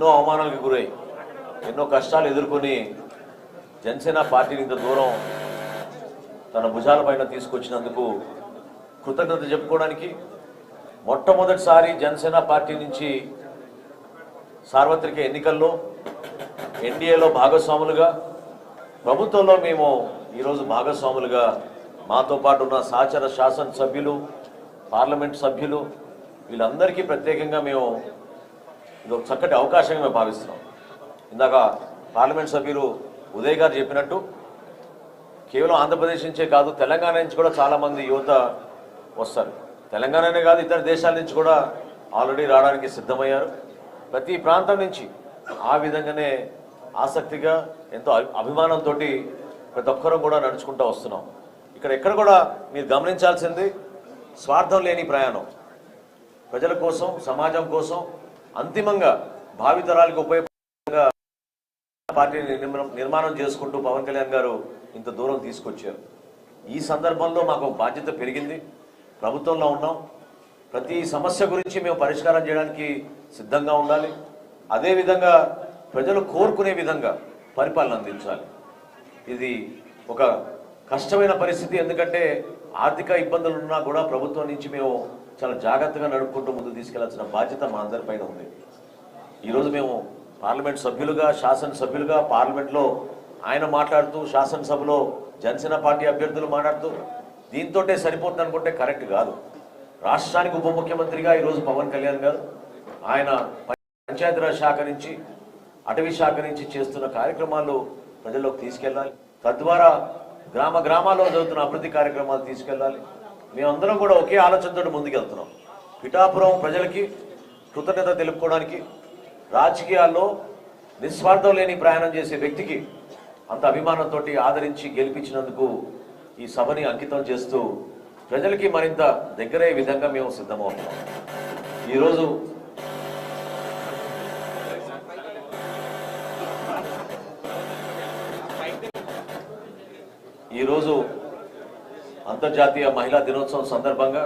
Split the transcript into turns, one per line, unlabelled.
ఎన్నో అవమానాలకు గురై ఎన్నో కష్టాలు ఎదుర్కొని జనసేన పార్టీని ఇంత దూరం తన భుజాలపైన తీసుకొచ్చినందుకు కృతజ్ఞత చెప్పుకోవడానికి మొట్టమొదటిసారి జనసేన పార్టీ నుంచి సార్వత్రిక ఎన్నికల్లో ఎన్డీఏలో భాగస్వాములుగా ప్రభుత్వంలో మేము ఈరోజు భాగస్వాములుగా మాతో పాటు ఉన్న సహచర శాసనసభ్యులు పార్లమెంట్ సభ్యులు వీళ్ళందరికీ ప్రత్యేకంగా మేము ఇది ఒక చక్కటి అవకాశంగా మేము భావిస్తున్నాం. ఇందాక పార్లమెంట్ సభ్యులు ఉదయ్ గారు చెప్పినట్టు కేవలం ఆంధ్రప్రదేశ్ నుంచే కాదు తెలంగాణ నుంచి కూడా చాలామంది యువత వస్తారు. తెలంగాణనే కాదు ఇతర దేశాల నుంచి కూడా ఆల్రెడీ రావడానికి సిద్ధమయ్యారు. ప్రతి ప్రాంతం నుంచి ఆ విధంగానే ఆసక్తిగా ఎంతో అభిమానంతో ప్రతి ఒక్కరూ కూడా నడుచుకుంటూ వస్తున్నాం. ఎక్కడ కూడా మీరు గమనించాల్సింది స్వార్థం లేని ప్రయాణం. ప్రజల కోసం సమాజం కోసం అంతిమంగా భావితరాలకు ఉపయోగంగా పార్టీని నిర్మాణం చేసుకుంటూ పవన్ కళ్యాణ్ గారు ఇంత దూరం తీసుకొచ్చారు. ఈ సందర్భంలో మాకు బాధ్యత పెరిగింది. ప్రభుత్వంలో ఉన్నాం. ప్రతి సమస్య గురించి మేము పరిష్కారం చేయడానికి సిద్ధంగా ఉండాలి. అదేవిధంగా ప్రజలు కోరుకునే విధంగా పరిపాలన అందించాలి. ఇది ఒక కష్టమైన పరిస్థితి. ఎందుకంటే ఆర్థిక ఇబ్బందులు ఉన్నా కూడా ప్రభుత్వం నుంచి మేము చాలా జాగ్రత్తగా నడుపుకుంటూ ముందుకు తీసుకెళ్లాల్సిన బాధ్యత మా అందరిపైన ఉంది. ఈరోజు మేము పార్లమెంట్ సభ్యులుగా శాసనసభ్యులుగా పార్లమెంట్లో ఆయన మాట్లాడుతూ శాసనసభలో జనసేన పార్టీ అభ్యర్థులు మాట్లాడుతూ దీంతోటే సరిపోతుంది అనుకుంటే కరెక్ట్ కాదు. రాష్ట్రానికి ఉప ముఖ్యమంత్రిగా ఈరోజు పవన్ కళ్యాణ్ గారు ఆయన పంచాయతీరాజ్ శాఖ నుంచి అటవీ శాఖ నుంచి చేస్తున్న కార్యక్రమాలు ప్రజల్లోకి తీసుకెళ్ళాలి. తద్వారా గ్రామాల్లో జరుగుతున్న అభివృద్ధి కార్యక్రమాలు తీసుకెళ్ళాలి. మేమందరం కూడా ఒకే ఆలోచనతో ముందుకెళ్తున్నాం. పిఠాపురం ప్రజలకి కృతజ్ఞత తెలుపుకోవడానికి రాజకీయాల్లో నిస్వార్థం లేని ప్రయాణం చేసే వ్యక్తికి అంత అభిమానంతో ఆదరించి గెలిపించినందుకు ఈ సభని అంకితం చేస్తూ ప్రజలకి మరింత దగ్గరయ్యే విధంగా మేము సిద్ధమవుతున్నాం. ఈరోజు అంతర్జాతీయ మహిళా దినోత్సవం సందర్భంగా